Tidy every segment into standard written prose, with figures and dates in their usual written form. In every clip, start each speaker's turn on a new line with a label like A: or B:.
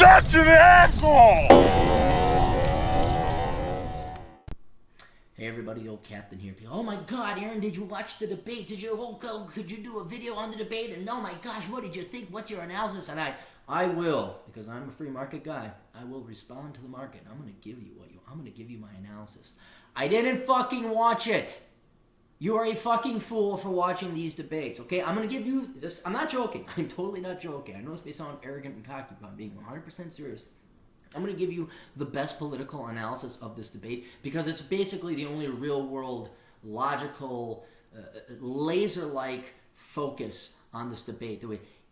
A: such an asshole!
B: Hey everybody, old Captain here. Oh my God, Aaron, did you watch the debate? Could you do a video on the debate? And oh my gosh, what did you think? What's your analysis? And I will, because I'm a free market guy. I will respond to the market. I'm gonna give you my analysis. I didn't fucking watch it. You are a fucking fool for watching these debates, okay? I'm gonna give you this. I'm not joking. I'm totally not joking. I know this may sound arrogant and cocky, but I'm being 100% serious. I'm going to give you the best political analysis of this debate because it's basically the only real-world, logical, laser-like focus on this debate.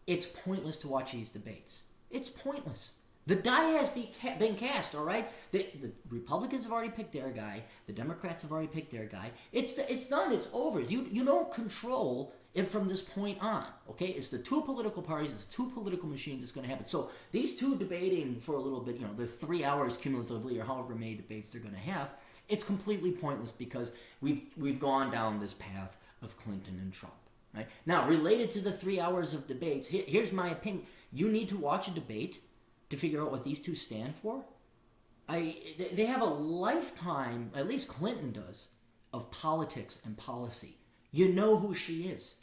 B: It's pointless to watch these debates. It's pointless. The die has been cast, all right? The Republicans have already picked their guy. The Democrats have already picked their guy. It's done. It's over. You don't control it from this point on, okay? It's the two political parties, it's two political machines that's going to happen. So these two debating for a little bit, the 3 hours cumulatively or however many debates they're going to have, it's completely pointless because we've gone down this path of Clinton and Trump, right? Now, related to the 3 hours of debates, here's my opinion. You need to watch a debate to figure out what these two stand for. They have a lifetime, at least Clinton does, of politics and policy. You know who she is.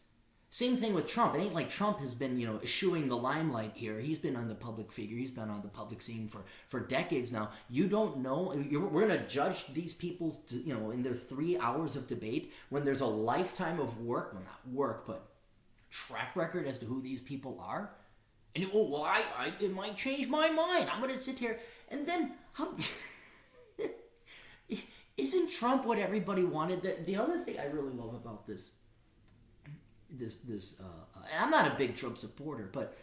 B: Same thing with Trump. It ain't like Trump has been, eschewing the limelight here. He's been on the public figure. He's been on the public scene for decades now. You don't know. We're going to judge these people's, in their 3 hours of debate when there's a lifetime of work. Well, not work, but track record as to who these people are. And it might change my mind. I'm going to sit here. And then, isn't Trump what everybody wanted? The other thing I really love about this, and I'm not a big Trump supporter, but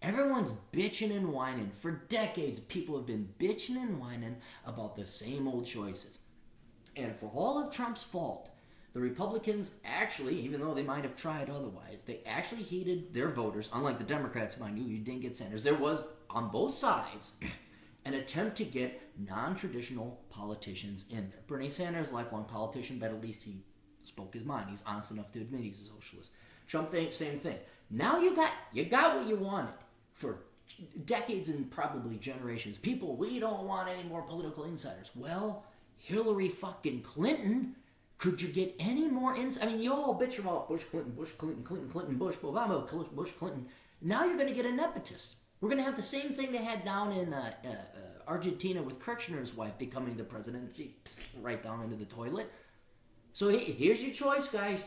B: everyone's bitching and whining. For decades, people have been bitching and whining about the same old choices. And for all of Trump's fault, the Republicans actually, even though they might have tried otherwise, they actually heeded their voters, unlike the Democrats, mind you didn't get Sanders. There was, on both sides, an attempt to get non-traditional politicians in there. Bernie Sanders, lifelong politician, but at least he spoke his mind. He's honest enough to admit he's a socialist. Trump, same thing. Now you got what you wanted for decades and probably generations. People, we don't want any more political insiders. Well, Hillary fucking Clinton, could you get any more insight? I mean, you all bitch about Bush, Clinton, Bush, Obama, Bush, Clinton. Now you're going to get a nepotist. We're going to have the same thing they had down in Argentina with Kirchner's wife becoming the president. She right down into the toilet. So here's your choice, guys.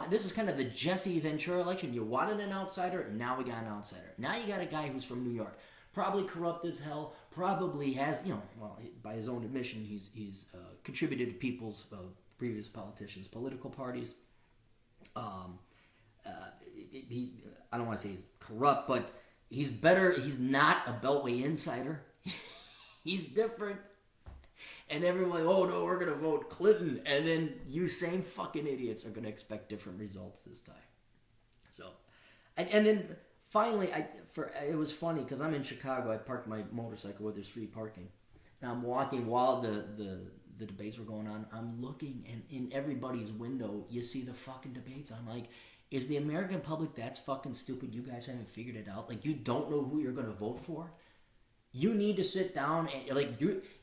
B: This is kind of the Jesse Ventura election. You wanted an outsider, and now we got an outsider. Now you got a guy who's from New York. Probably corrupt as hell. Probably has, by his own admission, he's contributed to people's previous politicians' political parties. I don't want to say he's corrupt, but he's better. He's not a Beltway insider. He's different. And everyone, oh no, we're going to vote Clinton. And then you same fucking idiots are going to expect different results this time. So, and then finally, it was funny because I'm in Chicago. I parked my motorcycle where there's free parking. And I'm walking while the debates were going on. I'm looking, and in everybody's window, you see the fucking debates. I'm like, is the American public that's fucking stupid? You guys haven't figured it out? Like, you don't know who you're going to vote for? You need to sit down and,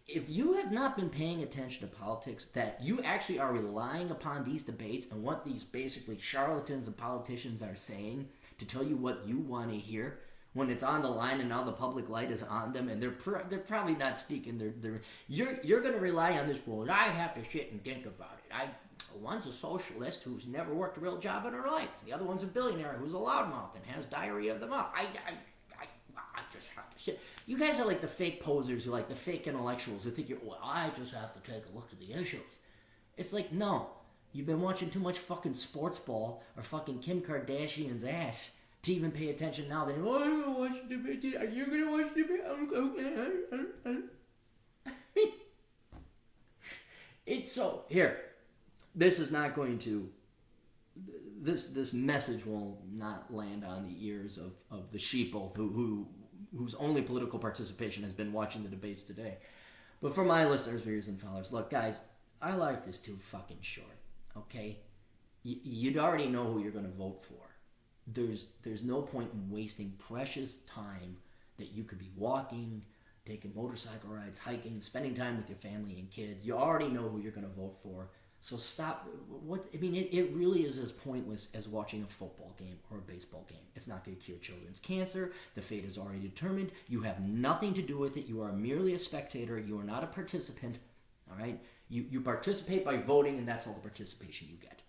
B: if you have not been paying attention to politics, that you actually are relying upon these debates and what these basically charlatans and politicians are saying to tell you what you want to hear when it's on the line and now the public light is on them and they're probably not speaking. You're going to rely on this rule. And I have to sit and think about it. One's a socialist who's never worked a real job in her life. The other one's a billionaire who's a loudmouth and has diarrhea of the mouth. I just have to sit. You guys are like the fake posers who like the fake intellectuals who think I just have to take a look at the issues. It's like, no. You've been watching too much fucking sports ball or fucking Kim Kardashian's ass to even pay attention now. I'm going to watch the debate. Are you going to watch the debate? It's so... Here. This is not going to... This message will not land on the ears of the sheeple whose only political participation has been watching the debates today. But for my listeners, viewers, and followers, look, guys, our life is too fucking short, okay? You'd already know who you're going to vote for. There's no point in wasting precious time that you could be walking, taking motorcycle rides, hiking, spending time with your family and kids. You already know who you're going to vote for. So stop. It really is as pointless as watching a football game or a baseball game. It's not going to cure children's cancer. The fate is already determined. You have nothing to do with it. You are merely a spectator. You are not a participant. All right? You participate by voting, and that's all the participation you get.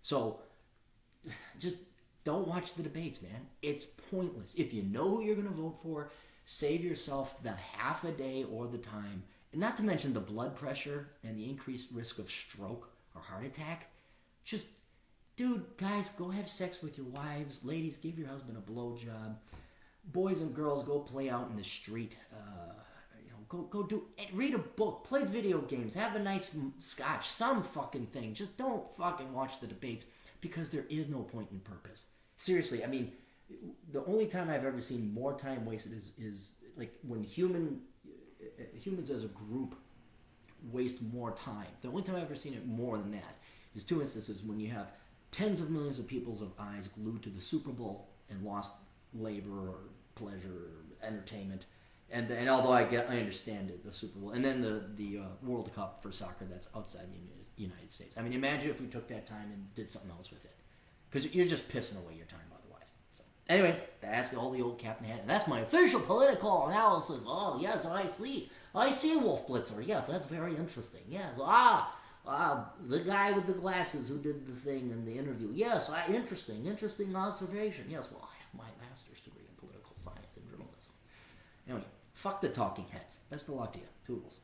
B: So just don't watch the debates, man. It's pointless. If you know who you're going to vote for, save yourself the half a day or the time. And not to mention the blood pressure and the increased risk of stroke or heart attack. Just, dude, guys, go have sex with your wives. Ladies, give your husband a blowjob. Boys and girls, go play out in the street. Read a book, play video games, have a nice scotch, some fucking thing. Just don't fucking watch the debates because there is no point in purpose. Seriously, I mean, the only time I've ever seen more time wasted is like when humans as a group waste more time. The only time I've ever seen it more than that is two instances when you have tens of millions of people's eyes glued to the Super Bowl and lost labor or pleasure or entertainment. And although I understand it, the Super Bowl, and then the World Cup for soccer that's outside the United States. I mean, imagine if we took that time and did something else with it, because you're just pissing away your time otherwise. So anyway, that's all the old Captain had, and that's my official political analysis. Oh yes, I see Wolf Blitzer. Yes, that's very interesting. Yes, the guy with the glasses who did the thing in the interview. Yes, interesting observation. Yes, well, I have my master's degree in political science and journalism. Anyway. Fuck the talking heads. Best of luck to you. Toodles.